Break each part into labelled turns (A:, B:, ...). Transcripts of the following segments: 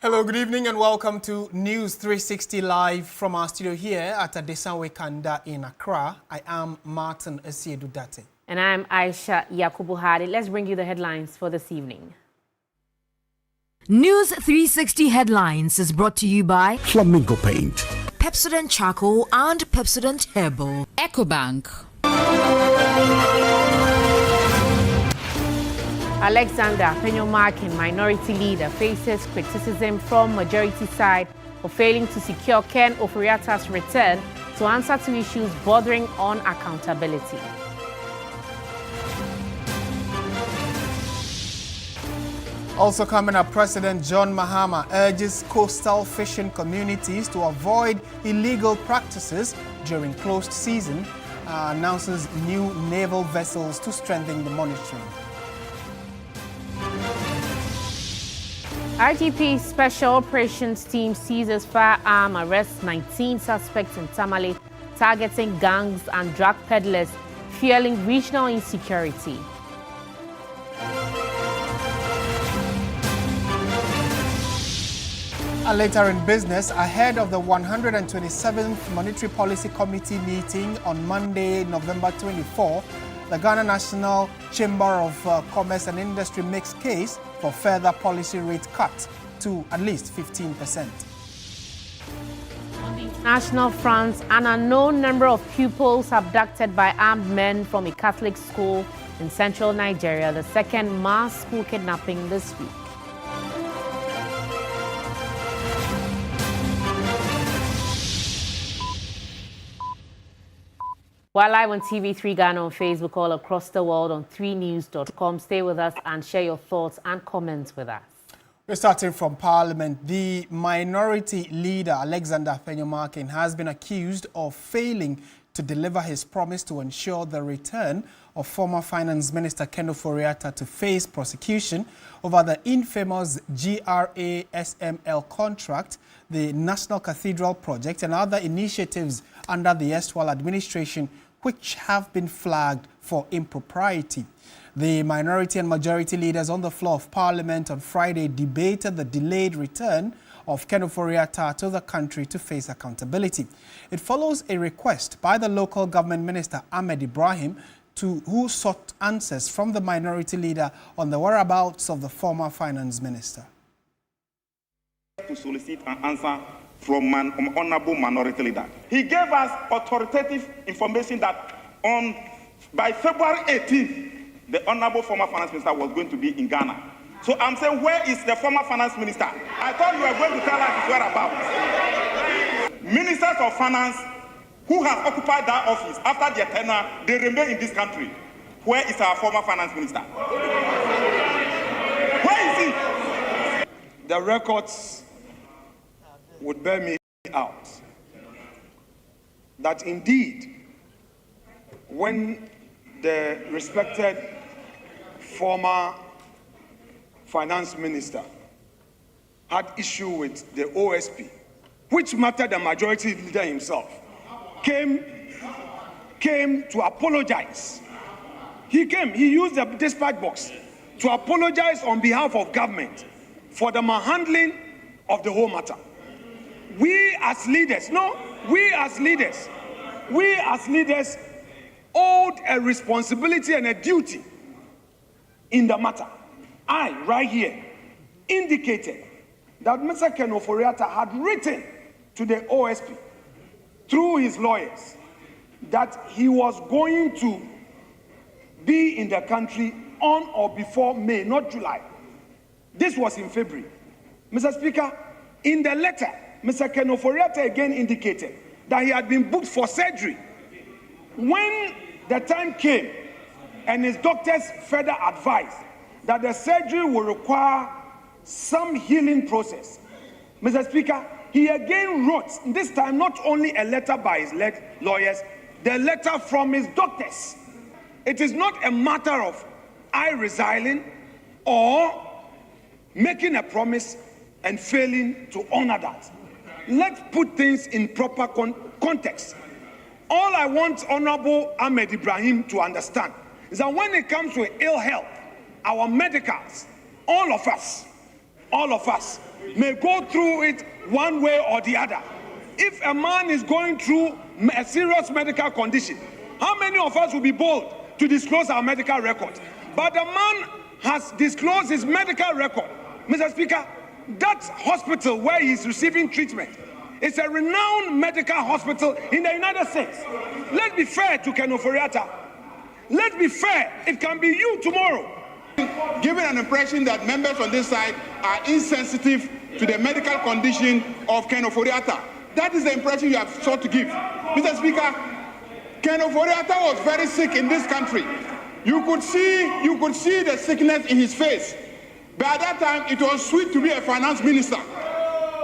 A: Hello, good evening and welcome to News 360 live from our studio here at Adesanwe Kanda in Accra. I am Martin Esiedudate.
B: And I'm Aisha Yakubu Hadi. Let's bring you the headlines for this evening.
C: News 360 headlines is brought to you by
D: Flamingo Paint,
C: Pepsodent Charcoal and Pepsodent Herbal,
E: EcoBank.
B: Alexander Penyomarkin, minority leader, faces criticism from majority side for failing to secure Ken Ofori-Attah's return to answer to issues bordering on accountability.
A: Also coming up, President John Mahama urges coastal fishing communities to avoid illegal practices during closed season, announces new naval vessels to strengthen the monitoring.
B: IGP Special Operations Team seizes firearm, arrests 19 suspects in Tamale, targeting gangs and drug peddlers, fueling regional insecurity.
A: And later in business, ahead of the 127th Monetary Policy Committee meeting on Monday, November 24, the Ghana National Chamber of Commerce and Industry makes case for further policy rate cut to at least 15%.
B: On the international front, an unknown number of pupils abducted by armed men from a Catholic school in central Nigeria, the second mass school kidnapping this week. While live on TV3 Ghana on Facebook, all across the world on 3news.com. Stay with us and share your thoughts and comments with us.
A: We're starting from Parliament. The minority leader, Alexander Penyomarkin, has been accused of failing to deliver his promise to ensure the return of former Finance Minister Ken Ofori-Attah to face prosecution over the infamous GRASML contract, the National Cathedral project, and other initiatives under the erstwhile administration which have been flagged for impropriety. The minority and majority leaders on the floor of Parliament on Friday debated the delayed return of Ken Ofori-Attah to the country to face accountability. It follows a request by the local government minister Ahmed Ibrahim who sought answers from the minority leader on the whereabouts of the former finance minister.
F: To solicit an answer from an honorable minority leader. He gave us authoritative information that by February 18th, the honorable former finance minister was going to be in Ghana. So I'm saying, where is the former finance minister? I thought you were going to tell us his whereabouts. Ministers of finance who have occupied that office after their tenure, they remain in this country. Where is our former finance minister? Where is he?
G: The records would bear me out that indeed, when the respected former finance minister had issue with the OSP, which mattered the majority leader himself, came to apologize. He used the dispatch box to apologize on behalf of government for the mishandling of the whole matter. We as leaders owed a responsibility and a duty in the matter. I, right here, indicated that Mr. Ken Ofori-Attah had written to the OSP through his lawyers that he was going to be in the country on or before May, not July. This was in February. Mr. Speaker, in the letter, Mr. Ken Ofori-Attah again indicated that he had been booked for surgery. When the time came and his doctors further advised that the surgery will require some healing process, Mr. Speaker, he again wrote, this time not only a letter by his lawyers, the letter from his doctors. It is not a matter of I resigning or making a promise and failing to honor that. Let's put things in proper context. All I want Honorable Ahmed Ibrahim to understand is that when it comes to ill health, our medicals, all of us, all of us, may go through it one way or the other. If a man is going through a serious medical condition, how many of us will be bold to disclose our medical record? But the man has disclosed his medical record. Mr. Speaker, that hospital where he is receiving treatment is a renowned medical hospital in the United States. Let's be fair to Ken Ofori-Atta. Let's be fair. It can be you tomorrow.
F: Giving an impression that members on this side are insensitive to the medical condition of Ken Ofori-Atta. That is the impression you have sought to give. Mr. Speaker, Ken Ofori-Atta was very sick in this country. You could see the sickness in his face. But at that time, it was sweet to be a finance minister.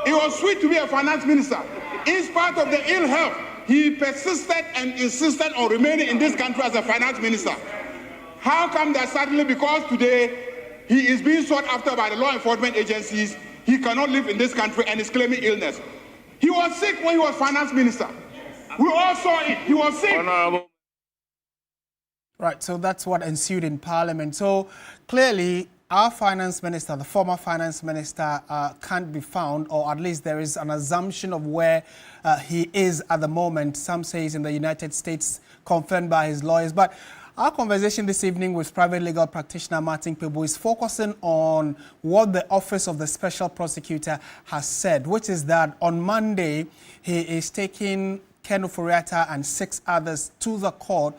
F: It was sweet to be a finance minister. In spite of the ill health, he persisted and insisted on remaining in this country as a finance minister. How come that suddenly, because today he is being sought after by the law enforcement agencies, he cannot live in this country and is claiming illness? He was sick when he was finance minister. We all saw it. He was sick. Honorable.
A: Right, so that's what ensued in Parliament. So clearly, our finance minister, the former finance minister, can't be found, or at least there is an assumption of where he is at the moment. Some say he's in the United States, confirmed by his lawyers. But our conversation this evening with private legal practitioner Martin Kpebu is focusing on what the Office of the Special Prosecutor has said, which is that on Monday, he is taking Ken Ofori-Atta and 6 others to the court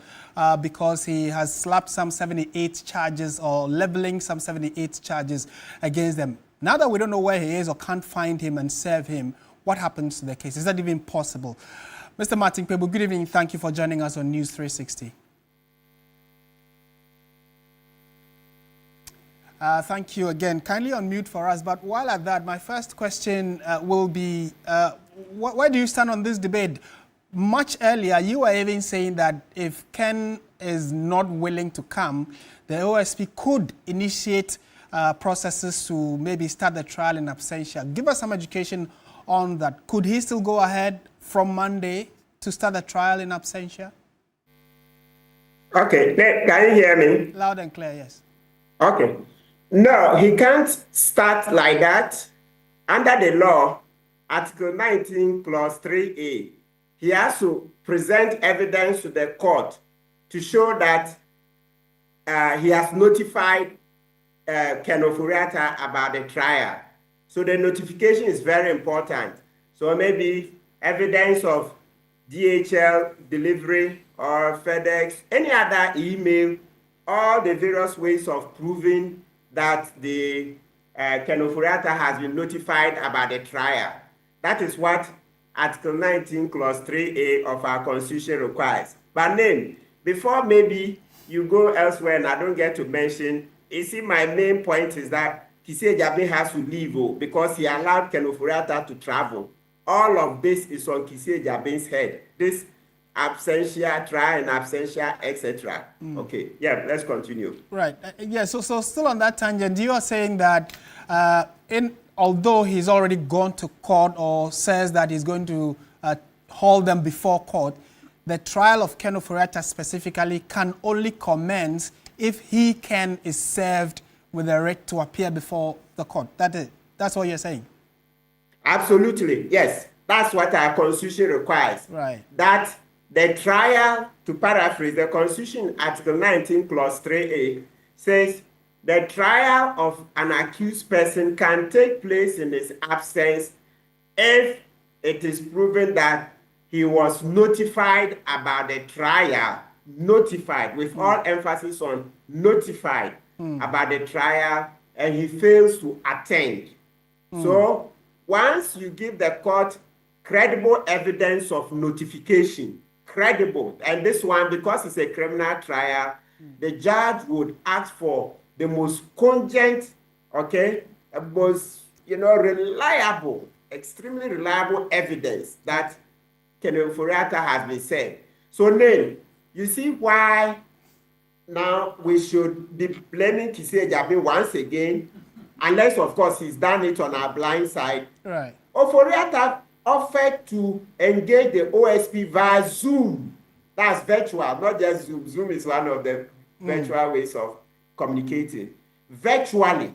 A: because he has slapped some 78 charges or leveling some 78 charges against them. Now that we don't know where he is or can't find him and serve him, what happens to the case? Is that even possible? Mr. Martin Kpebu, good evening. Thank you for joining us on News 360. Thank you again. Kindly unmute for us. But while at that, my first question will be, where do you stand on this debate? Much earlier, you were even saying that if Ken is not willing to come, the OSP could initiate processes to maybe start the trial in absentia. Give us some education on that. Could he still go ahead from Monday to start the trial in absentia?
D: Okay, can you hear me?
A: Loud and clear, yes.
D: Okay. No, he can't start like that. Under the law, Article 19, Clause 3A, he has to present evidence to the court to show that he has notified Ken Ofori-Atta about the trial. So the notification is very important. So maybe evidence of DHL delivery or FedEx, any other email, all the various ways of proving that the Ken Ofori-Atta has been notified about the trial. That is what Article 19, Clause 3A of our Constitution requires. But then, before maybe you go elsewhere and I don't get to mention, you see, my main point is that Kissi Ejabi has to leave because he allowed Ken Ofori-Atta to travel. All of this is on Kissi Ejabi's head. This absentia, trial and absentia, etc. Okay, yeah, let's continue.
A: Right. Yeah, so still on that tangent, you are saying that although he's already gone to court or says that he's going to hold them before court, the trial of Ken Ofori-Atta specifically can only commence if he, Ken, is served with a right to appear before the court. That's what you're saying?
D: Absolutely, yes. That's what our Constitution requires.
A: Right.
D: That the trial, to paraphrase the Constitution, Article 19, Clause 3A, says the trial of an accused person can take place in his absence if it is proven that he was notified about the trial, notified, with all emphasis on notified about the trial, and he fails to attend. So once you give the court credible evidence of notification, credible, and this one, because it's a criminal trial, the judge would ask for the most cogent, most, reliable, extremely reliable evidence that Ken Ofori-Atta has been said. So then, you see why now we should be blaming Kissi Ejabi once again, unless, of course, he's done it on our blind side.
A: Right.
D: Ofori-Atta offered to engage the OSP via Zoom. That's virtual, not just Zoom. Zoom is one of the virtual ways of communicating. Virtually.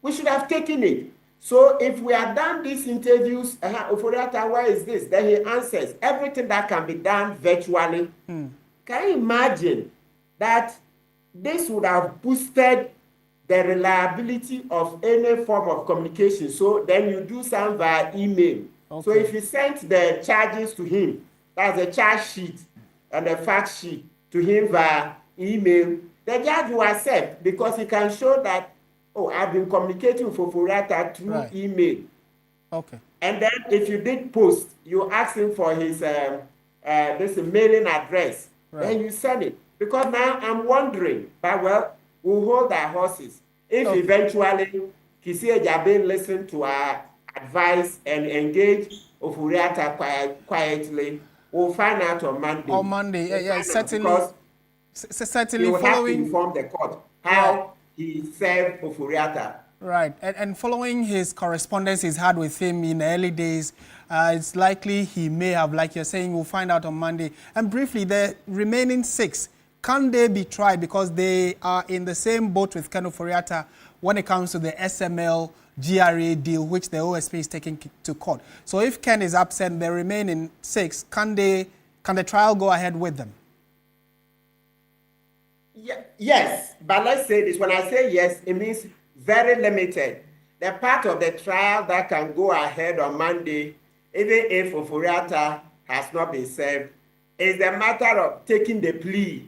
D: We should have taken it. So if we have done these interviews, Oforiatta, where is this? Then he answers everything that can be done virtually. Can you imagine that this would have boosted the reliability of any form of communication? So then you do some via email. Okay. So if you send the charges to him, that's a charge sheet and a fact sheet to him via email, the judge will accept because he can show that, oh, I've been communicating with Oforiatta through email. Okay. And then if you did post, you ask him for his this mailing address. Then you send it. Because now I'm wondering, but well, we'll hold our horses. If eventually Kisi Ejabe listen to our advice and engage Oforiatta quietly, we'll find out on Monday.
A: On Monday, yeah, certainly.
D: Because
A: certainly
D: he will
A: following,
D: have to inform the court how he served Oforiatta.
A: Right, and following his correspondence he's had with him in the early days, it's likely he may have, like you're saying, we'll find out on Monday. And briefly, the remaining 6, can they be tried because they are in the same boat with Ken Oforiatta when it comes to the SML GRA deal, which the OSP is taking to court? So if Ken is absent, the remaining 6, can the trial go ahead with them?
D: Yes, but let's say this. When I say yes, it means very limited. The part of the trial that can go ahead on Monday, even if Oforiatta has not been served, is the matter of taking the plea.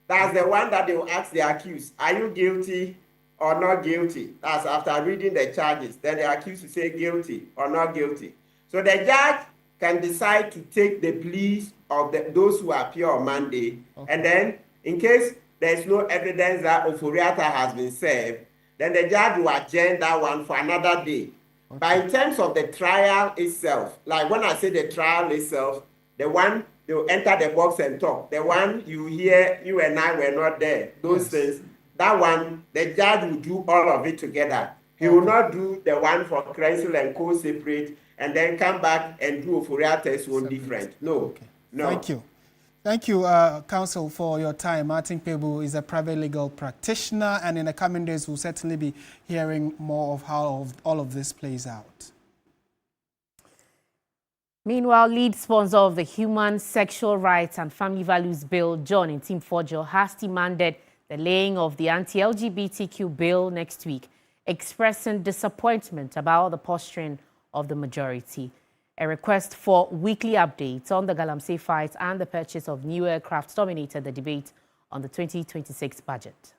D: That's the one that they will ask the accused, are you guilty or not guilty? That's after reading the charges. Then the accused will say guilty or not guilty. So the judge can decide to take the pleas of those who appear on Monday. And then, in case there's no evidence that Oforiatta has been served, then the judge will adjourn that one for another day. But in terms of the trial itself, like when I say the trial itself, the one they'll enter the box and talk, the one you hear, you and I were not there, those things, that one, the judge will do all of it together. He will not do the one for Crensil and Co separate and then come back and do Oforiatta's one different. No. No.
A: Thank you. Thank you, Counsel, for your time. Martin Pebu is a private legal practitioner, and in the coming days, we'll certainly be hearing more of how all of this plays out.
B: Meanwhile, lead sponsor of the Human Sexual Rights and Family Values Bill, John Ntimfodjo, has demanded the laying of the anti-LGBTQ bill next week, expressing disappointment about the posturing of the majority. A request for weekly updates on the Galamsey fight and the purchase of new aircraft dominated the debate on the 2026 budget.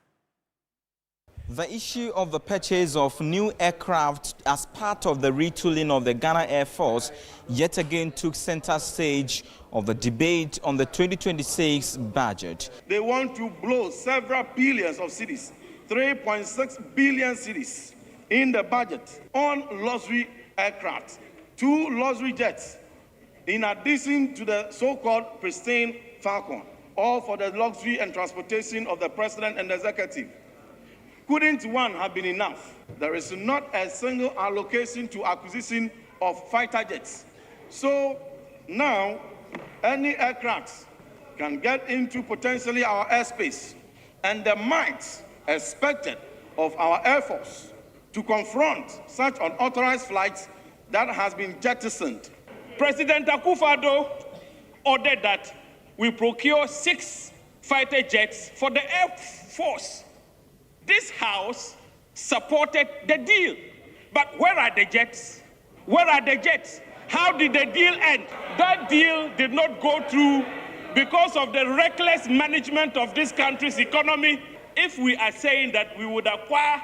E: The issue of the purchase of new aircraft as part of the retooling of the Ghana Air Force yet again took center stage of the debate on the 2026 budget.
F: They want to blow several billions of cedis, 3.6 billion cedis in the budget on luxury aircraft. 2 luxury jets, in addition to the so-called pristine Falcon, all for the luxury and transportation of the president and the executive. Couldn't one have been enough? There is not a single allocation to acquisition of fighter jets. So now, any aircraft can get into potentially our airspace, and the might expected of our Air Force to confront such unauthorized flights that has been jettisoned.
H: President Akufo-Addo ordered that we procure 6 fighter jets for the Air Force. This House supported the deal. But where are the jets? Where are the jets? How did the deal end? That deal did not go through because of the reckless management of this country's economy. If we are saying that we would acquire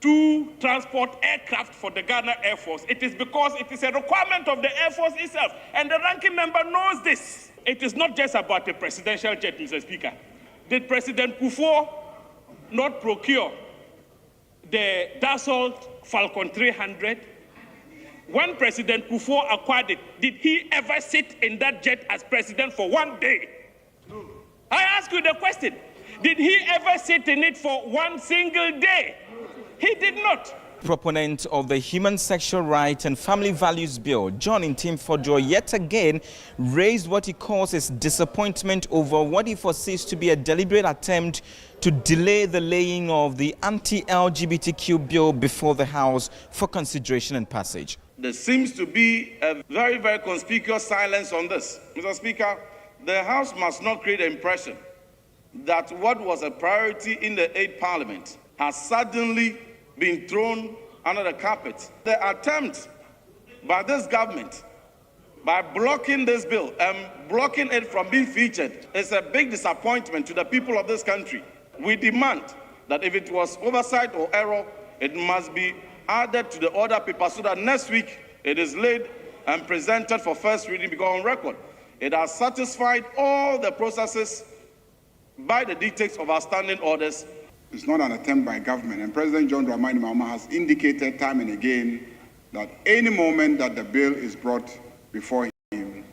H: 2 transport aircraft for the Ghana Air Force, it is because it is a requirement of the Air Force itself, and the ranking member knows this. It is not just about a presidential jet, Mr. Speaker. Did President Kufuor not procure the Dassault Falcon 300? When President Kufuor acquired it, did he ever sit in that jet as president for 1 day? No. I ask you the question. Did he ever sit in it for 1 single day? He did not.
E: Proponent of the Human Sexual Rights and Family Values Bill, John Ntimfodjo, yet again raised what he calls his disappointment over what he foresees to be a deliberate attempt to delay the laying of the anti-LGBTQ bill before the House for consideration and passage.
F: There seems to be a very, very conspicuous silence on this. Mr. Speaker, the House must not create the impression that what was a priority in the 8th Parliament has suddenly been thrown under the carpet. The attempt by this government, by blocking this bill and blocking it from being featured, is a big disappointment to the people of this country. We demand that if it was oversight or error, it must be added to the order paper so that next week it is laid and presented for first reading, because on record, it has satisfied all the processes by the dictates of our standing orders.
I: It's not an attempt by government, and President John Dramani Mahama has indicated time and again that any moment that the bill is brought before him,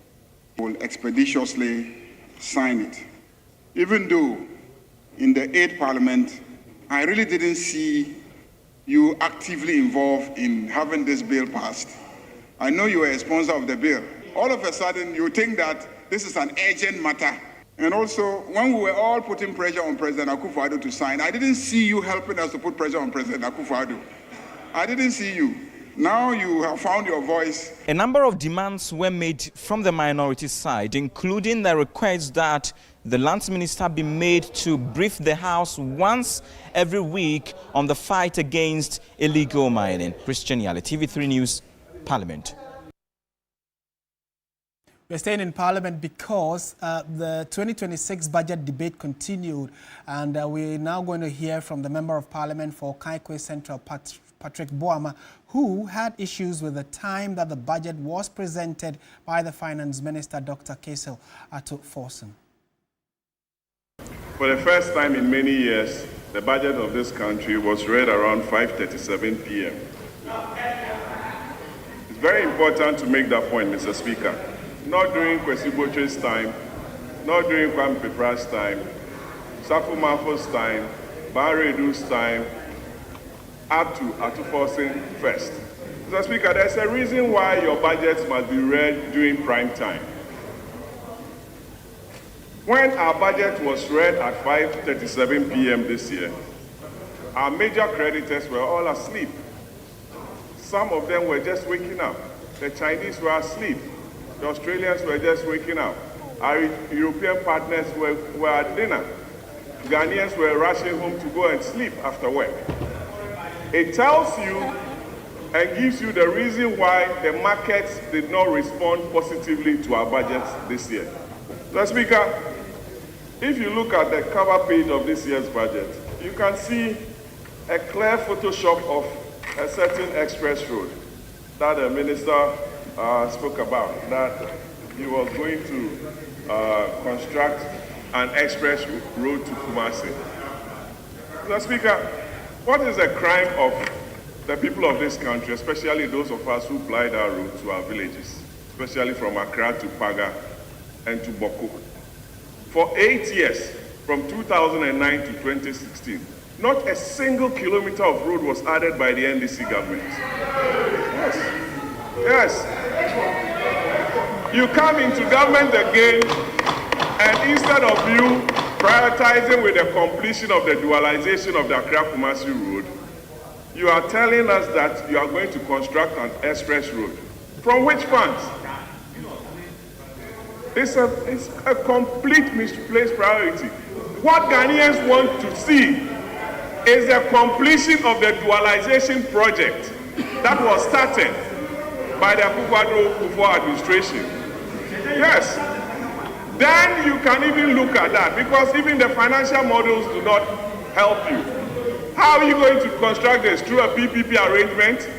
I: he will expeditiously sign it. Even though in the 8th Parliament, I really didn't see you actively involved in having this bill passed. I know you were a sponsor of the bill. All of a sudden, you think that this is an urgent matter. And also, when we were all putting pressure on President Akufo-Addo to sign, I didn't see you helping us to put pressure on President Akufo-Addo. I didn't see you. Now you have found your voice.
E: A number of demands were made from the minority side, including the request that the Lands Minister be made to brief the House once every week on the fight against illegal mining. Christian Yale, TV3 News, Parliament.
A: We're staying in Parliament because the 2026 budget debate continued, and we're now going to hear from the Member of Parliament for Kaikwe Central, Patrick Boama, who had issues with the time that the budget was presented by the Finance Minister, Dr. Kasil Ato-Forson.
F: For the first time in many years, the budget of this country was read around 5:37 p.m. It's very important to make that point, Mr. Speaker. Not during Kwesi Botche's time, not during Kwame Pepra's time, Safu Mafo's time, Bahredu's time, up to Ato-Forson first. Mr. Speaker, there's a reason why your budgets must be read during prime time. When our budget was read at 5:37 p.m. this year, our major creditors were all asleep. Some of them were just waking up. The Chinese were asleep. The Australians were just waking up. Our European partners were at dinner. Ghanaians were rushing home to go and sleep after work. It tells you and gives you the reason why the markets did not respond positively to our budgets this year. Mr. Speaker, if you look at the cover page of this year's budget, you can see a clear Photoshop of a certain express road that the minister spoke about, that he was going to construct an express road to Kumasi. Mr. Speaker, what is the crime of the people of this country, especially those of us who ply that road to our villages, especially from Accra to Paga and to Boko? For 8 years, from 2009 to 2016, not a single kilometer of road was added by the NDC government. Yes. You come into government again, and instead of you prioritizing with the completion of the dualization of the Accra-Kumasi road, you are telling us that you are going to construct an express road. From which funds? It's a complete misplaced priority. What Ghanaians want to see is the completion of the dualization project that was started by the Akufo-Addo administration. Yes. Then you can even look at that, because even the financial models do not help you. How are you going to construct this? Through a PPP arrangement?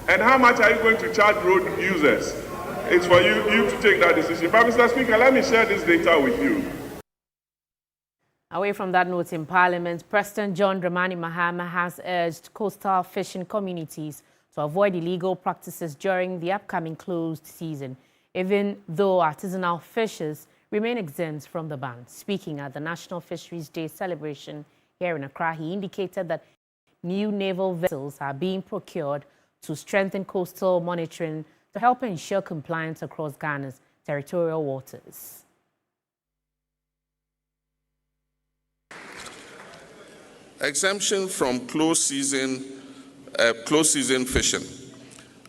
F: And how much are you going to charge road users? It's for you to take that decision. But Mr. Speaker, let me share this data with you.
B: Away from that note, in Parliament, President John Dramani Mahama has urged coastal fishing communities to avoid illegal practices during the upcoming closed season, even though artisanal fishers remain exempt from the ban. Speaking at the National Fisheries Day celebration here in Accra, he indicated that new naval vessels are being procured to strengthen coastal monitoring to help ensure compliance across Ghana's territorial waters.
J: Exemption from closed season fishing.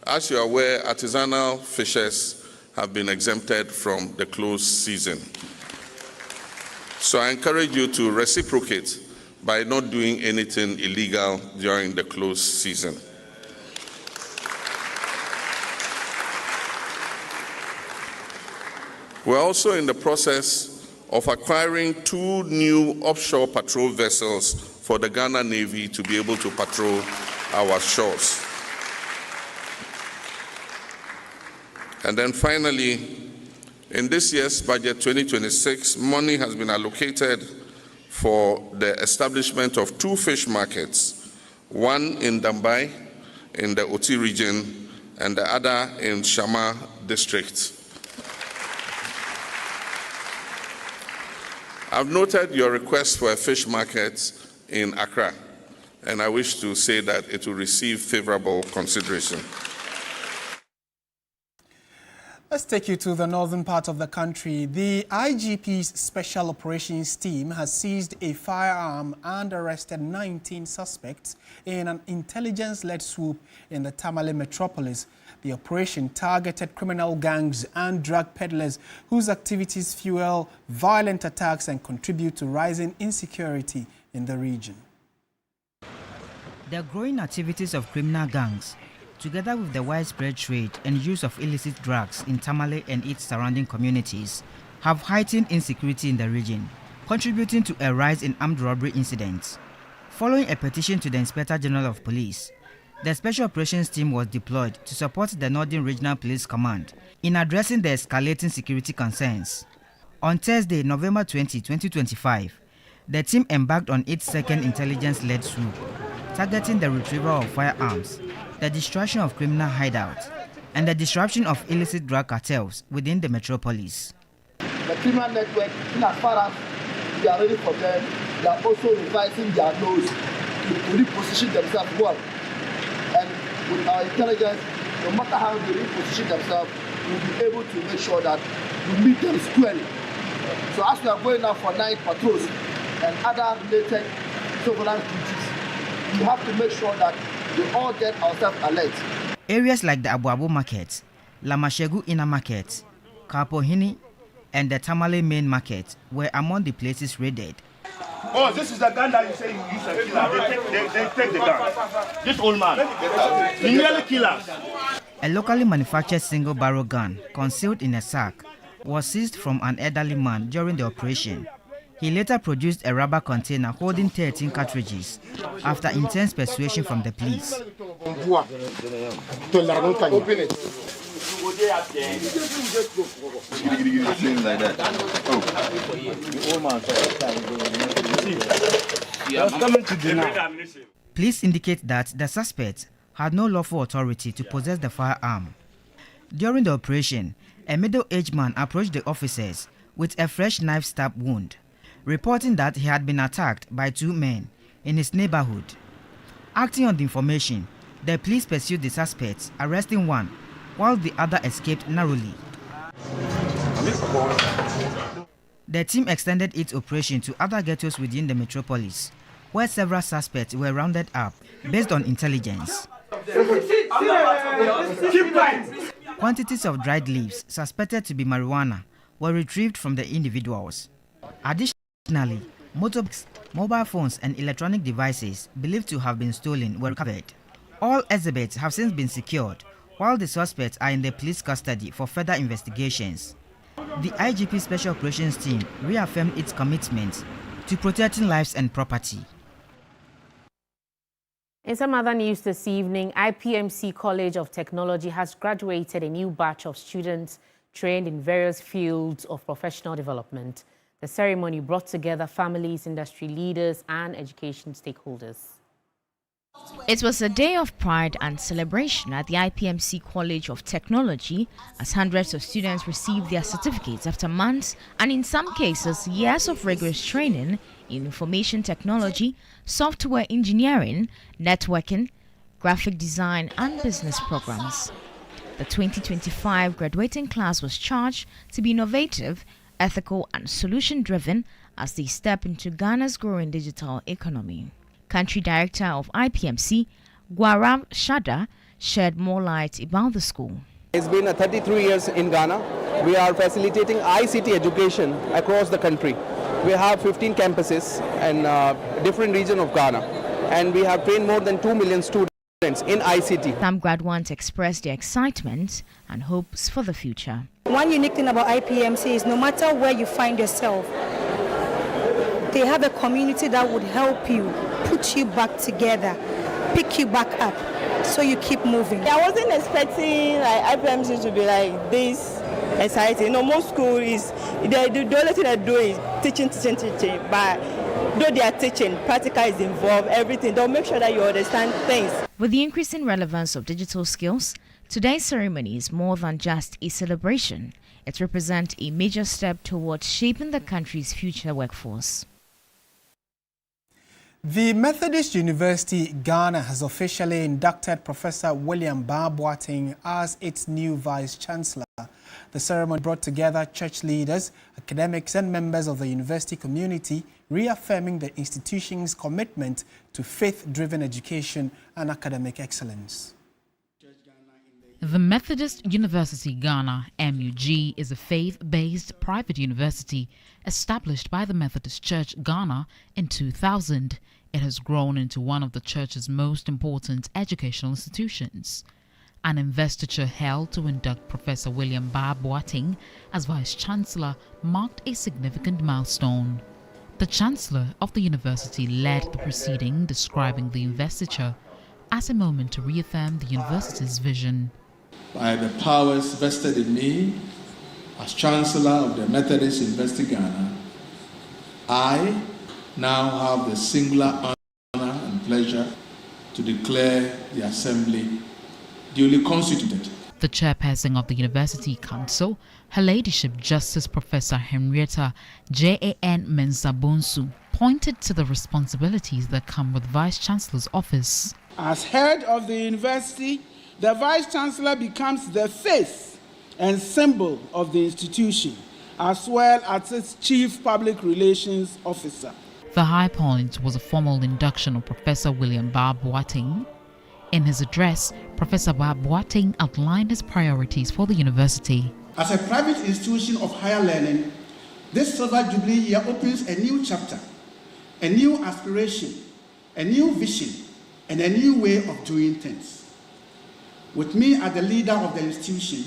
J: As you are aware, artisanal fishers have been exempted from the closed season. So I encourage you to reciprocate by not doing anything illegal during the closed season. We're also in the process of acquiring 2 new offshore patrol vessels for the Ghana Navy to be able to patrol our shores. And then finally, in this year's budget 2026, money has been allocated for the establishment of 2 fish markets, one in Dambai in the Oti region and the other in Shama district. I've noted your request for a fish market in Accra, and I wish to say that it will receive favorable consideration.
A: Let's take you to the northern part of the country. The IGP's Special Operations Team has seized a firearm and arrested 19 suspects in an intelligence-led swoop in the Tamale metropolis. The operation targeted criminal gangs and drug peddlers whose activities fuel violent attacks and contribute to rising insecurity in the region.
K: The growing activities of criminal gangs, together with the widespread trade and use of illicit drugs in Tamale and its surrounding communities, have heightened insecurity in the region, contributing to a rise in armed robbery incidents. Following a petition to the Inspector General of Police, the Special Operations Team was deployed to support the Northern Regional Police Command in addressing the escalating security concerns. On Thursday, November 20, 2025, the team embarked on its second intelligence-led swoop, targeting the retrieval of firearms, the destruction of criminal hideouts, and the disruption of illicit drug cartels within the metropolis.
L: The criminal network, in as far as we are ready for them, they are also revising their nose to reposition themselves well. And with our intelligence, no matter how they reposition themselves, we'll be able to make sure that we meet them squarely. So as we are going out for night patrols and other related surveillance duties, we have to make sure that we all get ourselves alert.
K: Areas like the Abu Abu Market, Lamashegu Inner Market, Kapohini, and the Tamale Main Market were among the places raided.
M: Oh, this is the gun that you say you use a killer. They take the gun. This old man, he nearly killed us.
K: A locally manufactured single-barrel gun concealed in a sack was seized from an elderly man during the operation. He later produced a rubber container holding 13 cartridges after intense persuasion from the police.
L: Open it.
K: Police indicate that the suspect had no lawful authority to possess the firearm. During the operation, a middle-aged man approached the officers with a fresh knife stab wound, reporting that he had been attacked by 2 men in his neighborhood. Acting on the information, the police pursued the suspects, arresting one, while the other escaped narrowly. The team extended its operation to other ghettos within the metropolis, where several suspects were rounded up based on intelligence. Quantities of dried leaves suspected to be marijuana were retrieved from the individuals. Additionally, motorbikes, mobile phones, and electronic devices believed to have been stolen were recovered. All exhibits have since been secured, while the suspects are in the police custody for further investigations. The IGP Special Operations Team reaffirmed its commitment to protecting lives and property.
B: In some other news this evening, IPMC College of Technology has graduated a new batch of students trained in various fields of professional development. The ceremony brought together families, industry leaders, and education stakeholders.
N: It was a day of pride and celebration at the IPMC College of Technology as hundreds of students received their certificates after months and in some cases years of rigorous training in information technology, software engineering, networking, graphic design and business programs. The 2025 graduating class was charged to be innovative, ethical and solution-driven as they step into Ghana's growing digital economy. Country Director of IPMC, Gwaram Shada, shed more light about the school.
O: It's been 33 years in Ghana. We are facilitating ICT education across the country. We have 15 campuses in different regions of Ghana, and we have trained more than 2 million students in ICT.
N: Some graduates expressed their excitement and hopes for the future.
P: One unique thing about IPMC is no matter where you find yourself, they have a community that would help you, put you back together, pick you back up, so you keep moving.
Q: I wasn't expecting IPMC to be like this exciting. Most school is, the only thing they do is teaching, but though they are teaching, practical is involved, everything. They'll make sure that you understand things.
N: With the increasing relevance of digital skills, today's ceremony is more than just a celebration. It represents a major step towards shaping the country's future workforce.
A: The Methodist University Ghana has officially inducted Professor William Boateng as its new Vice-Chancellor. The ceremony brought together church leaders, academics and members of the university community, reaffirming the institution's commitment to faith-driven education and academic excellence.
R: The Methodist University Ghana, MUG, is a faith-based private university established by the Methodist Church Ghana in 2000. It has grown into one of the church's most important educational institutions. An investiture held to induct Professor William Boateng as Vice-Chancellor marked a significant milestone. The Chancellor of the university led the proceeding, describing the investiture as a moment to reaffirm the university's vision.
S: By the powers vested in me as Chancellor of the Methodist University Ghana, I now have the singular honor and pleasure to declare the Assembly duly constituted.
R: The chairperson of the University Council, Her Ladyship Justice Professor Henrietta Jan Mensah-Bonsu, pointed to the responsibilities that come with Vice-Chancellor's office.
T: As head of the university, the Vice-Chancellor becomes the face and symbol of the institution, as well as its Chief Public Relations Officer.
R: The high point was a formal induction of Professor William Boateng. In his address, Professor Boateng outlined his priorities for the university.
U: As a private institution of higher learning, this Silver Jubilee year opens a new chapter, a new aspiration, a new vision, and a new way of doing things. With me as the leader of the institution,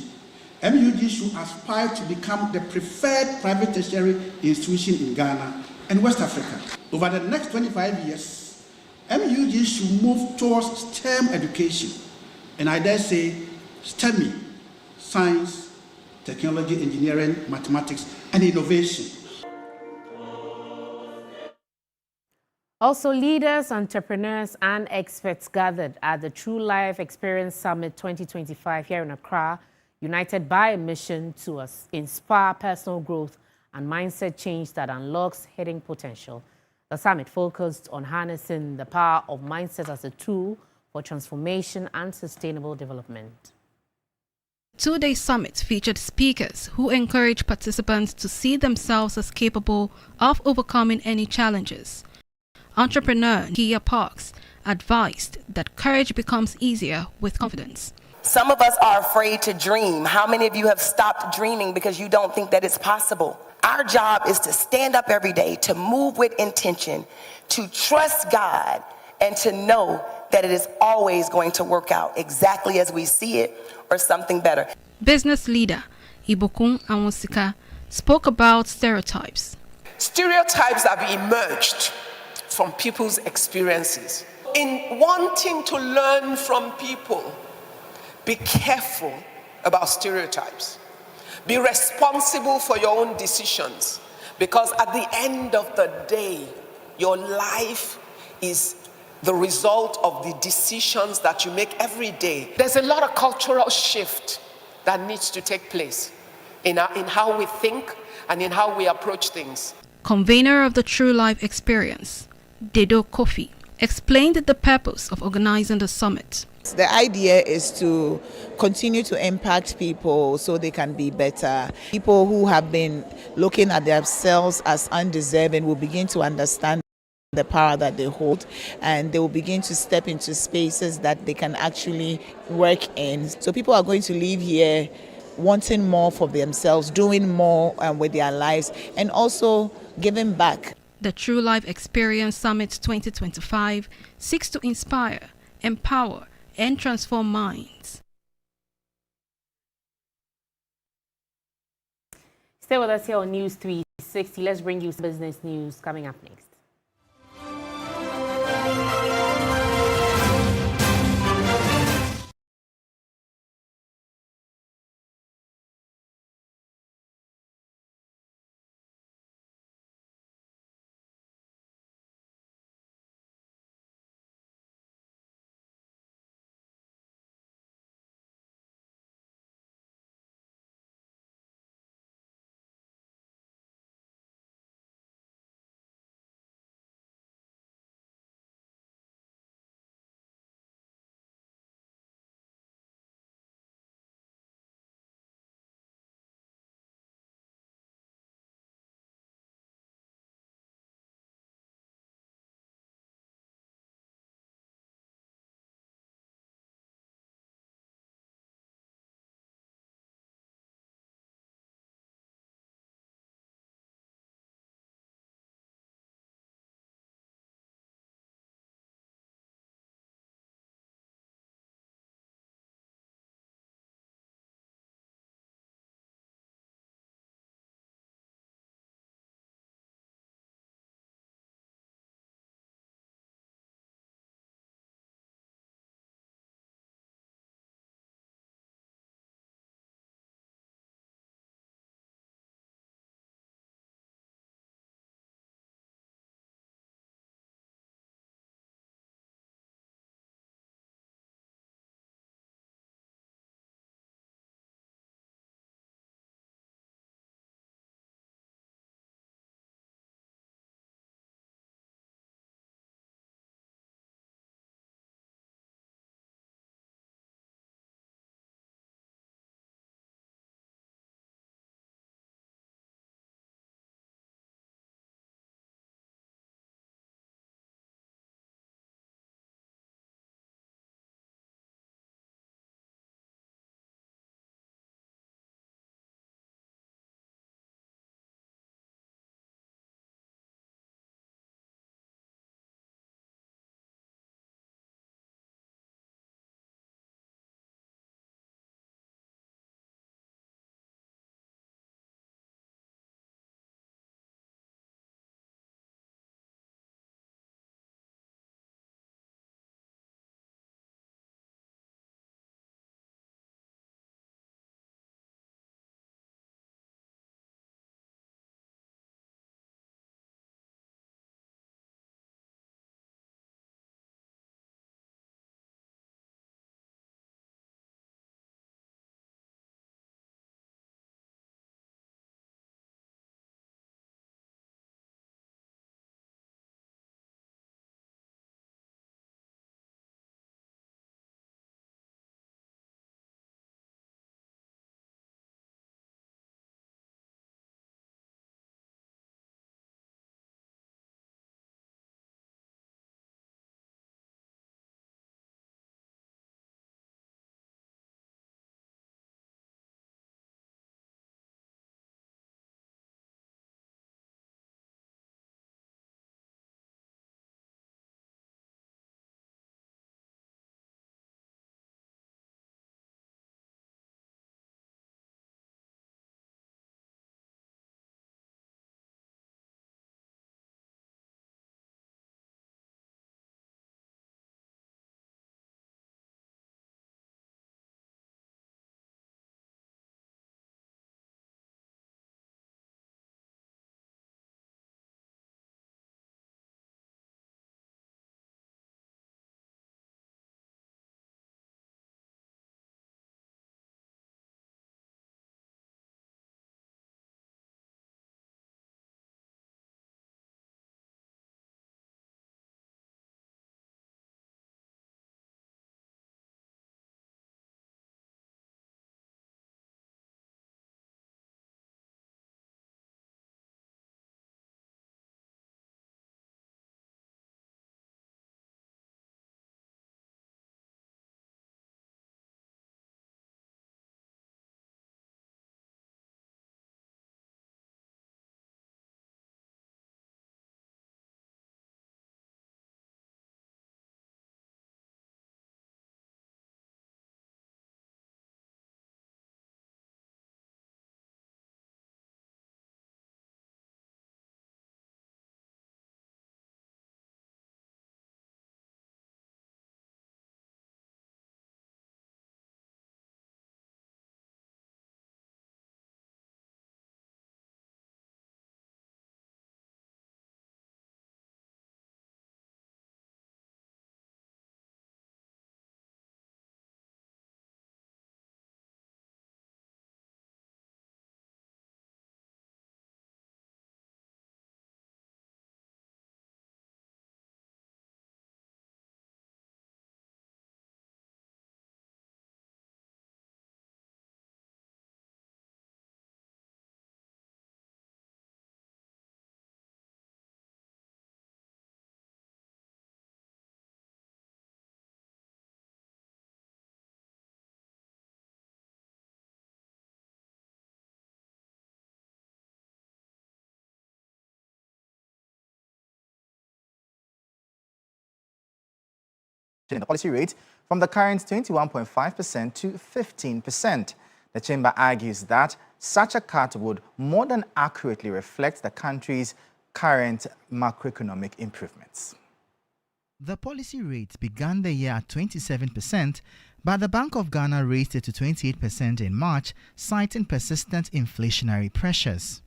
U: MUG should aspire to become the preferred private tertiary institution in Ghana and West Africa. Over the next 25 years, MUG should move towards STEM education, and I dare say STEMI, science, technology, engineering, mathematics, and innovation.
B: Also, leaders, entrepreneurs, and experts gathered at the True Life Experience Summit 2025 here in Accra, united by a mission to inspire personal growth and mindset change that unlocks hidden potential. The summit focused on harnessing the power of mindset as a tool for transformation and sustainable development.
V: Two-day summit featured speakers who encouraged participants to see themselves as capable of overcoming any challenges. Entrepreneur Kia Parks advised that courage becomes easier with confidence.
W: Some of us are afraid to dream. How many of you have stopped dreaming because you don't think that it's possible? Our job is to stand up every day, to move with intention, to trust God, and to know that it is always going to work out exactly as we see it or something better.
V: Business leader Ibukun Awosika spoke about stereotypes.
X: Stereotypes have emerged from people's experiences. In wanting to learn from people, be careful about stereotypes. Be responsible for your own decisions, because at the end of the day, your life is the result of the decisions that you make every day. There's a lot of cultural shift that needs to take place in how we think and in how we approach things.
V: Convener of the True Life Experience, Dedo Kofi, explained the purpose of organizing the summit.
Y: The idea is to continue to impact people so they can be better. People who have been looking at themselves as undeserving will begin to understand the power that they hold, and they will begin to step into spaces that they can actually work in. So people are going to leave here wanting more for themselves, doing more with their lives, and also giving back.
V: The True Life Experience Summit 2025 seeks to inspire, empower, and transform minds.
B: Stay with us here on News 360. Let's bring you some business news coming up next.
C: in the policy rate from the current 21.5% to 15%. The chamber argues that such a cut would more than accurately reflect the country's current macroeconomic improvements. The policy rate began the year at 27%, but the Bank of Ghana raised it to 28% in March, citing persistent inflationary pressures.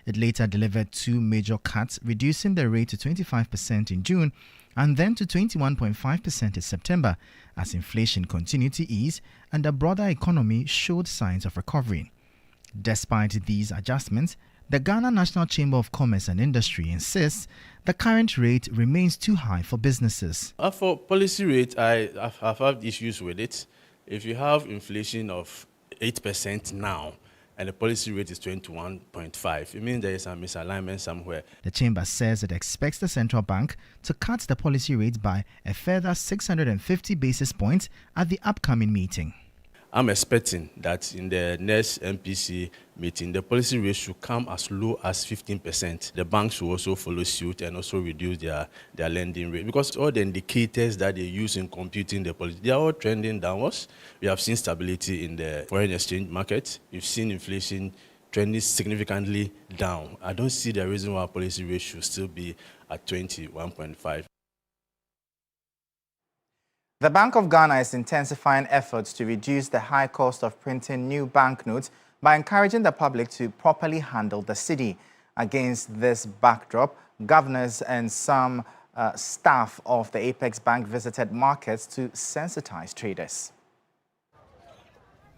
C: It later delivered two major cuts, reducing the rate to 25% in June and then to 21.5% in September, as inflation continued to ease and the broader economy showed signs of recovery. Despite these adjustments, the Ghana National Chamber of Commerce and Industry insists the current rate remains too high for businesses.
D: For policy rate, I've had issues with it. If you have inflation of 8% now, and the policy rate is 21.5. It means there is a misalignment somewhere.
C: The chamber says it expects the central bank to cut the policy rate by a further 650 basis points at the upcoming meeting.
D: I'm expecting that in the next MPC meeting, the policy rate should come as low as 15%. The banks will also follow suit and also reduce their lending rate, because all the indicators that they use in computing the policy, they are all trending downwards. We have seen stability in the foreign exchange market. We've seen inflation trending significantly down. I don't see the reason why policy rate should still be at 21.5.
C: The Bank of Ghana is intensifying efforts to reduce the high cost of printing new banknotes by encouraging the public to properly handle the cedi. Against this backdrop, governors and some staff of the Apex Bank visited markets to sensitize traders.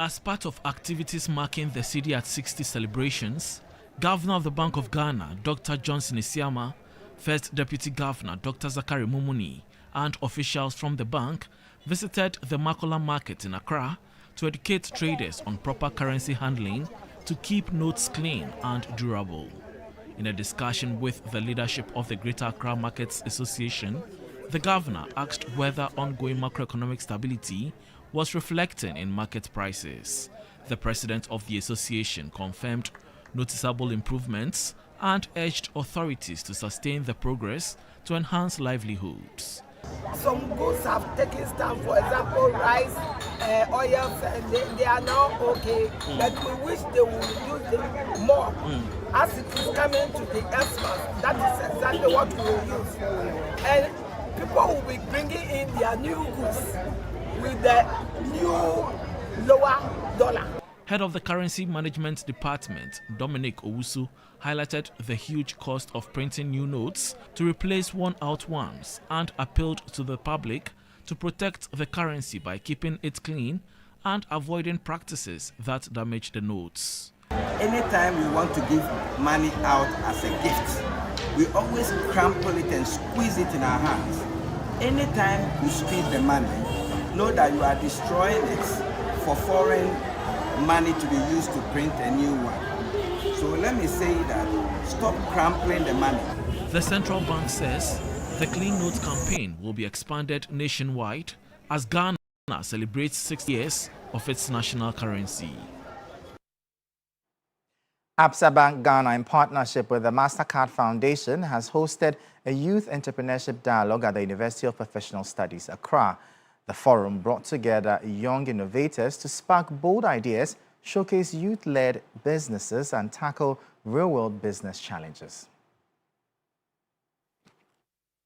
G: As part of activities marking the cedi at 60 celebrations, Governor of the Bank of Ghana, Dr. Johnson Isiama, First Deputy Governor, Dr. Zakari Mumuni, and officials from the bank visited the Makola market in Accra to educate traders on proper currency handling to keep notes clean and durable. In a discussion with the leadership of the Greater Accra Markets Association, the governor asked whether ongoing macroeconomic stability was reflecting in market prices. The president of the association confirmed noticeable improvements and urged authorities to sustain the progress to enhance livelihoods.
H: Some goods have taken stand, for example, rice, oils, and they are now okay, but we wish they would use them more. As it is coming to the Xmas, that is exactly what we will use. And people will be bringing in their new goods with the new lower dollar.
G: Head of the Currency Management Department, Dominic Owusu, highlighted the huge cost of printing new notes to replace worn-out ones and appealed to the public to protect the currency by keeping it clean and avoiding practices that damage the notes.
I: Anytime we want to give money out as a gift, we always crumple it and squeeze it in our hands. Anytime you squeeze the money, know that you are destroying it for foreign money to be used to print a new one. So let me say that stop crumpling the money.
G: The central bank says the Clean Note campaign will be expanded nationwide as Ghana celebrates 6 years of its national currency.
C: Absa Bank Ghana, in partnership with the MasterCard Foundation, has hosted a youth entrepreneurship dialogue at the University of Professional Studies, Accra. The forum brought together young innovators to spark bold ideas, showcase youth-led businesses, and tackle real-world business challenges.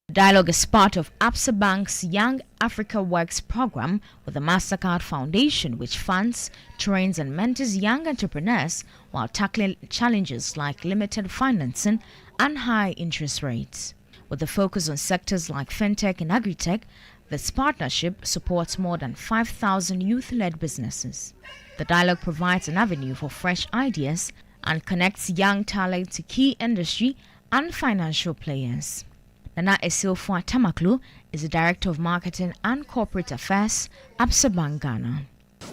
N: The dialogue is part of Absa Bank's Young Africa Works program with the MasterCard Foundation, which funds, trains and mentors young entrepreneurs while tackling challenges like limited financing and high interest rates. With the focus on sectors like fintech and agritech, this partnership supports more than 5,000 youth-led businesses. The dialogue provides an avenue for fresh ideas and connects young talent to key industry and financial players. Nana Esilfo Tamaklu is the Director of Marketing and Corporate Affairs, Absa Bank Ghana.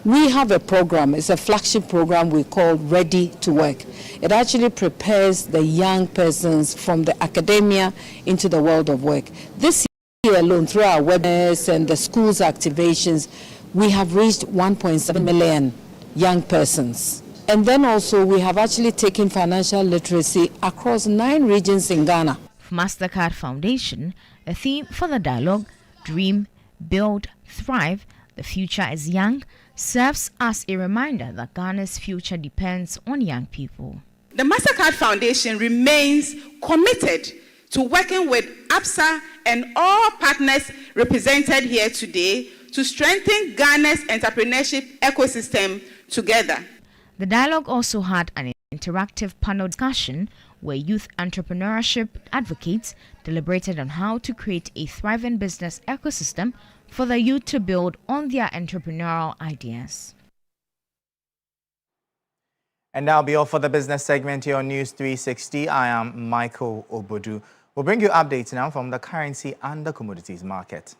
Z: We have a program, it's a flagship program we call Ready to Work. It actually prepares the young persons from the academia into the world of work. This year alone, through our webinars and the school's activations, we have reached 1.7 million young persons. And then also we have actually taken financial literacy across 9 regions in Ghana.
N: For MasterCard Foundation, the theme for the dialogue, Dream, Build, Thrive, the future is young, serves as a reminder that Ghana's future depends on young people.
E: The MasterCard Foundation remains committed to working with ABSA and all partners represented here today to strengthen Ghana's entrepreneurship ecosystem together.
N: The dialogue also had an interactive panel discussion where youth entrepreneurship advocates deliberated on how to create a thriving business ecosystem for the youth to build on their entrepreneurial ideas.
C: And that'll be all for the business segment here on News 360. I am Michael Obodu. We'll bring you updates now from the currency and the commodities market.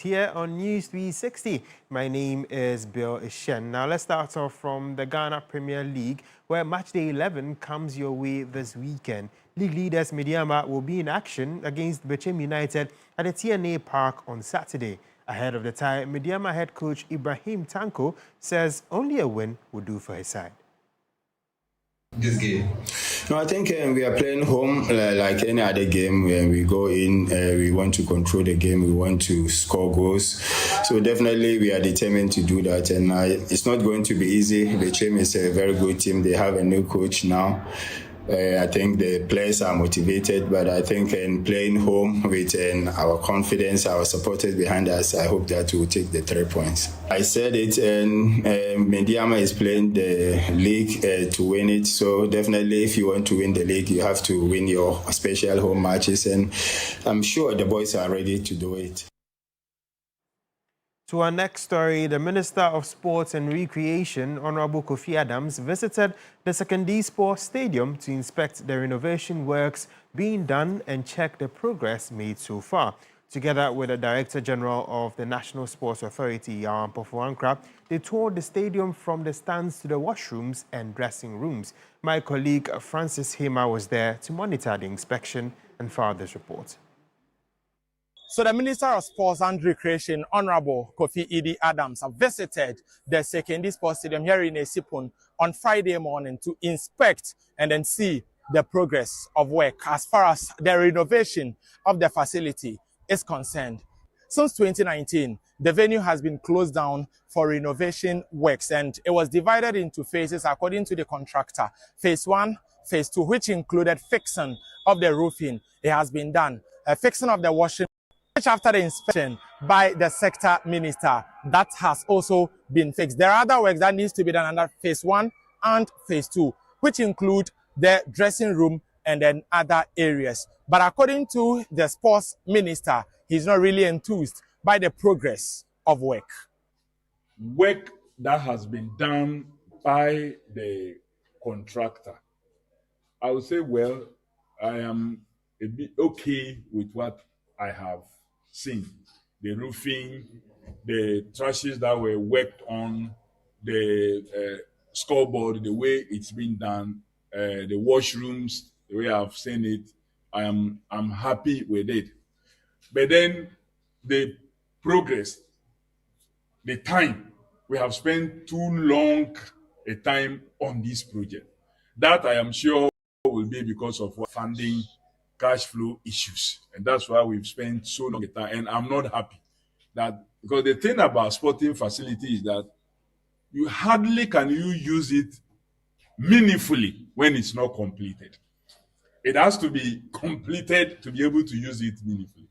F: Here on News 360. My name is Bill Ishen. Now let's start off from the Ghana Premier League, where matchday 11 comes your way this weekend. League leaders Midiama will be in action against Bechem United at the TNA Park on Saturday. Ahead of the tie, Midiama head coach Ibrahim Tanko says only a win will do for his side.
J: This game? No, I think we are playing home like any other game. When we go in, we want to control the game. We want to score goals. So definitely we are determined to do that. And it's not going to be easy. The team is a very good team. They have a new coach now. I think the players are motivated, but I think in playing home with our confidence, our supporters behind us, I hope that we'll take the 3 points. I said it, and Mediama is playing the league to win it. So definitely, if you want to win the league, you have to win your special home matches, and I'm sure the boys are ready to do it.
F: To our next story, the Minister of Sports and Recreation, Honorable Kofi Adams, visited the Secondary Sports Stadium to inspect the renovation works being done and check the progress made so far. Together with the Director General of the National Sports Authority, Yawan Pofuankra, they toured the stadium from the stands to the washrooms and dressing rooms. My colleague Francis Hema was there to monitor the inspection and file this report.
K: So the Minister of Sports and Recreation, Honorable Kofi Idi Adams, have visited the Secondary Sports Stadium here in Esipun on Friday morning to inspect and then see the progress of work as far as the renovation of the facility is concerned. Since 2019, the venue has been closed down for renovation works, and it was divided into phases according to the contractor. Phase 1, Phase 2, which included fixing of the roofing. It has been done. Fixing of the washing, which after the inspection by the sector minister, that has also been fixed. There are other works that needs to be done under Phase 1 and Phase 2, which include the dressing room and then other areas. But according to the sports minister, he's not really enthused by the progress of work.
L: Work that has been done by the contractor, I would say, well, I am a bit okay with what I have seen. The roofing, the trusses that were worked on, the scoreboard, the way it's been done, the washrooms, the way I've seen it, I'm happy with it. But then the progress, the time, we have spent too long a time on this project. That I am sure will be because of funding, cash flow issues. And that's why we've spent so long a time. And I'm not happy that, because the thing about sporting facility is that you hardly can you use it meaningfully when it's not completed. It has to be completed to be able to use it meaningfully.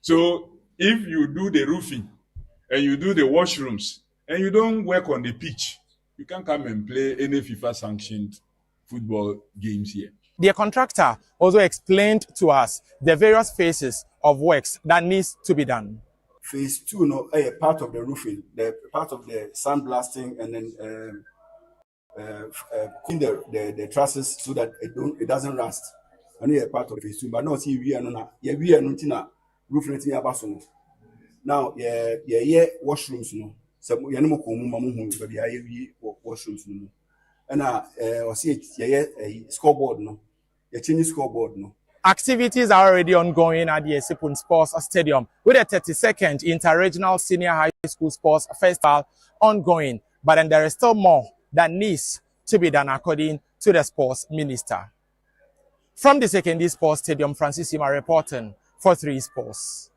L: So if you do the roofing and you do the washrooms and you don't work on the pitch, you can't come and play any FIFA sanctioned football games here.
K: The contractor also explained to us the various phases of works that needs to be done.
U: Phase 2, no, part of the roofing, the part of the sandblasting, and then clean the trusses so that it doesn't rust. And a part of Phase 2, but not see we are not roofing now. Yeah, washrooms, no. So you know, but washrooms, no. And I see it, scoreboard, no. The Chinese scoreboard, no.
K: Activities are already ongoing at the Esipun Sports Stadium with the 32nd Interregional Senior High School Sports Festival ongoing. But then there is still more that needs to be done according to the sports minister. From the Secondary Sports Stadium, Francis Hema reporting for 3 Sports.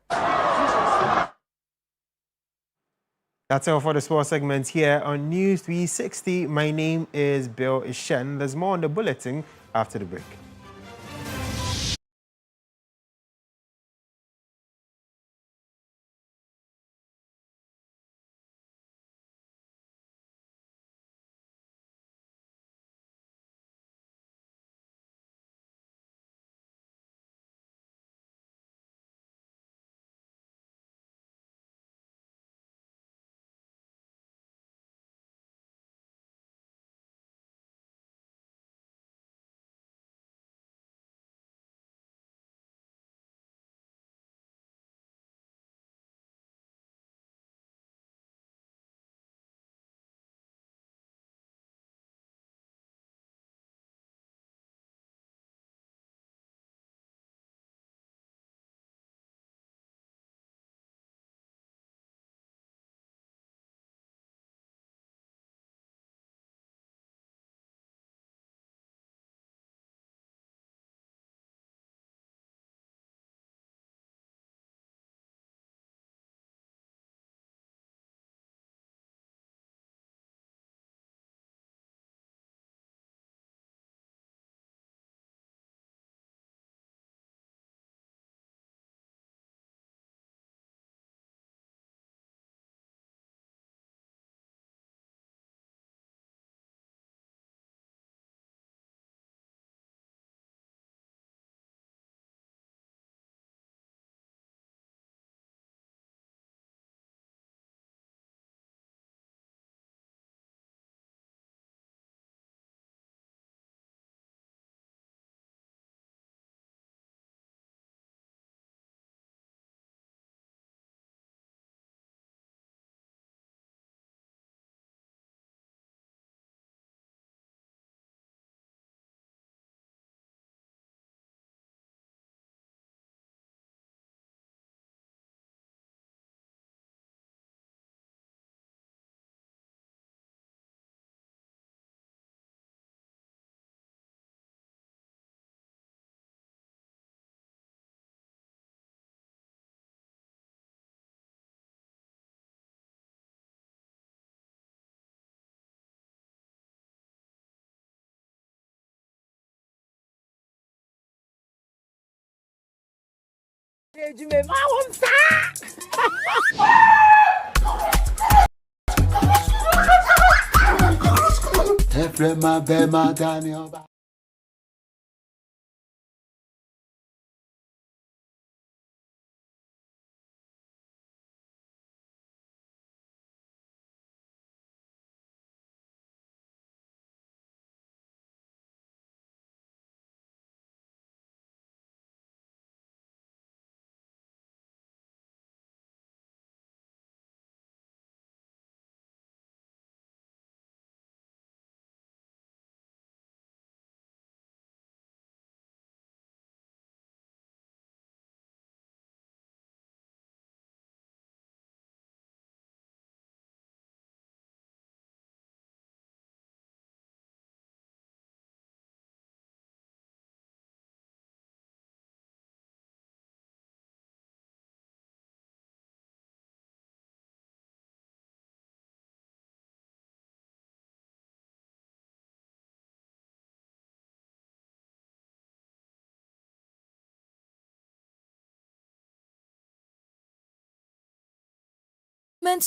F: That's all for the sports segment here on News 360. My name is Bill Ishen. There's more on the bulletin after the break.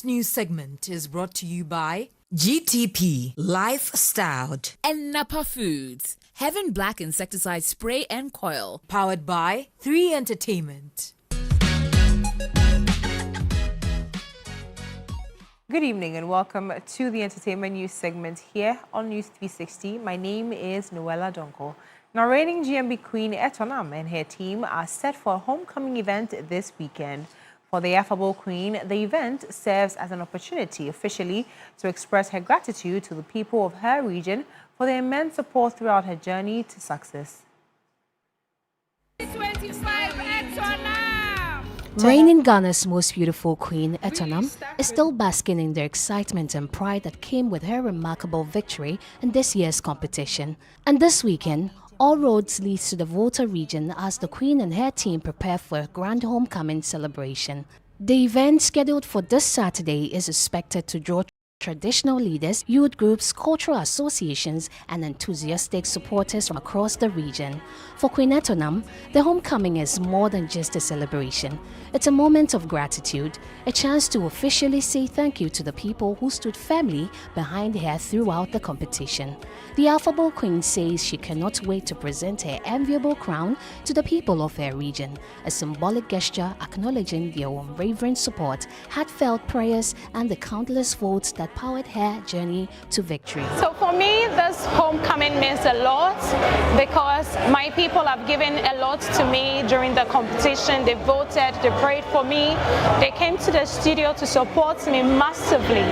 A: News segment is brought to you by GTP Lifestyle and Napa Foods, Heaven Black Insecticide Spray and Coil, powered by 3 Entertainment.
M: Good evening and welcome to the Entertainment News segment here on News 360. My name is Noella Donko. Now, reigning GMB Queen Etonam and her team are set for a homecoming event this weekend. For the affable Queen, the event serves as an opportunity officially to express her gratitude to the people of her region for their immense support throughout her journey to success.
O: Reigning Ghana's most beautiful queen, Etonam, is still basking in the excitement and pride that came with her remarkable victory in this year's competition. And this weekend, all roads lead to the Volta region as the Queen and her team prepare for a grand homecoming celebration. The event scheduled for this Saturday is expected to draw traditional leaders, youth groups, cultural associations, and enthusiastic supporters from across the region. For Queen Etonam, the homecoming is more than just a celebration. It's a moment of gratitude, a chance to officially say thank you to the people who stood firmly behind her throughout the competition. The affable Queen says she cannot wait to present her enviable crown to the people of her region, a symbolic gesture acknowledging their unwavering support, heartfelt prayers, and the countless votes that powered her journey to victory.
P: So for me, this homecoming means a lot because my people have given a lot to me during the competition. They voted, they prayed for me, they came to the studio to support me massively.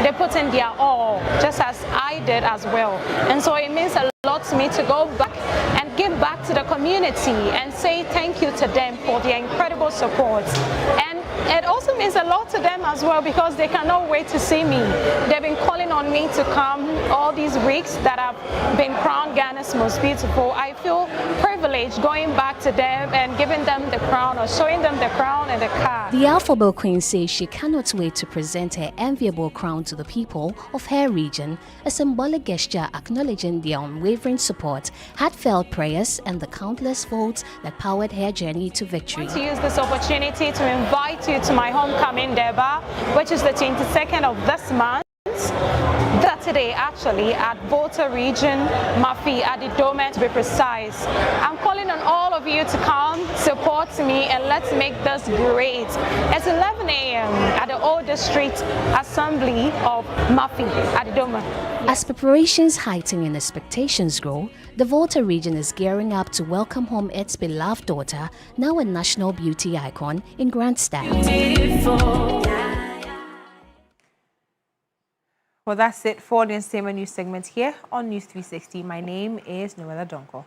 P: They put in their all, just as I did as well. And so it means a lot to me to go back and give back to the community and say thank you to them for their incredible support. And it also means a lot to them as well because they cannot wait to see me. They've been calling on me to come all these weeks that I've been crowned Ghana's most beautiful. I feel privileged going back to them and giving them the crown or showing them the crown and the card.
O: The affable Queen says she cannot wait to present her enviable crown to the people of her region, a symbolic gesture acknowledging their unwavering support, heartfelt prayers, and the countless votes that powered her journey to victory.
P: I want to use this opportunity to invite you to my homecoming Durbar, which is the 22nd of this month. Saturday actually at Volta region, Mafi, at the Dome to be precise. I'm calling on all of you to come, support me, and let's make this great. It's 11 a.m. at the Old District Assembly of Mafi at the Dome.
O: As preparations heighten and expectations grow, the Volta region is gearing up to welcome home its beloved daughter, now a national beauty icon, in grand style. Beautiful.
M: Well, that's it for the Entertainment News segment here on News 360. My name is Noella Donko.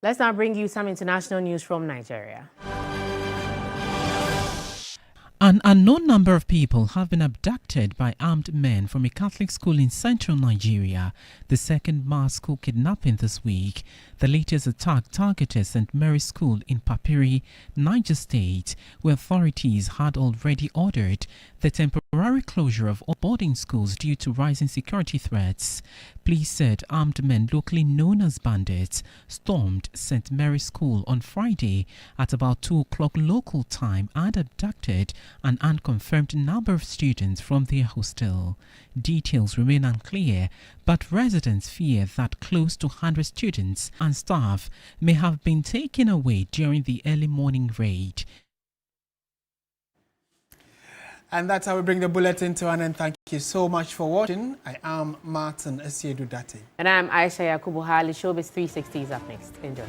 B: Let's now bring you some international news from Nigeria.
Q: An unknown number of people have been abducted by armed men from a Catholic school in central Nigeria, the second mass school kidnapping this week. The latest attack targeted St. Mary's School in Papiri, Niger State, where authorities had already ordered the temporary closure of all boarding schools due to rising security threats. Police said armed men locally known as bandits stormed St. Mary's School on Friday at about 2 o'clock local time and abducted an unconfirmed number of students from their hostel. Details remain unclear, but residents fear that close to 100 students and staff may have been taken away during the early morning raid.
R: And that's how we bring the bulletin to an end. Thank you so much for watching. I am Martin Esiedu Dati.
B: And I'm Aisha Yakubu Hali. Showbiz 360 is up next. Enjoy.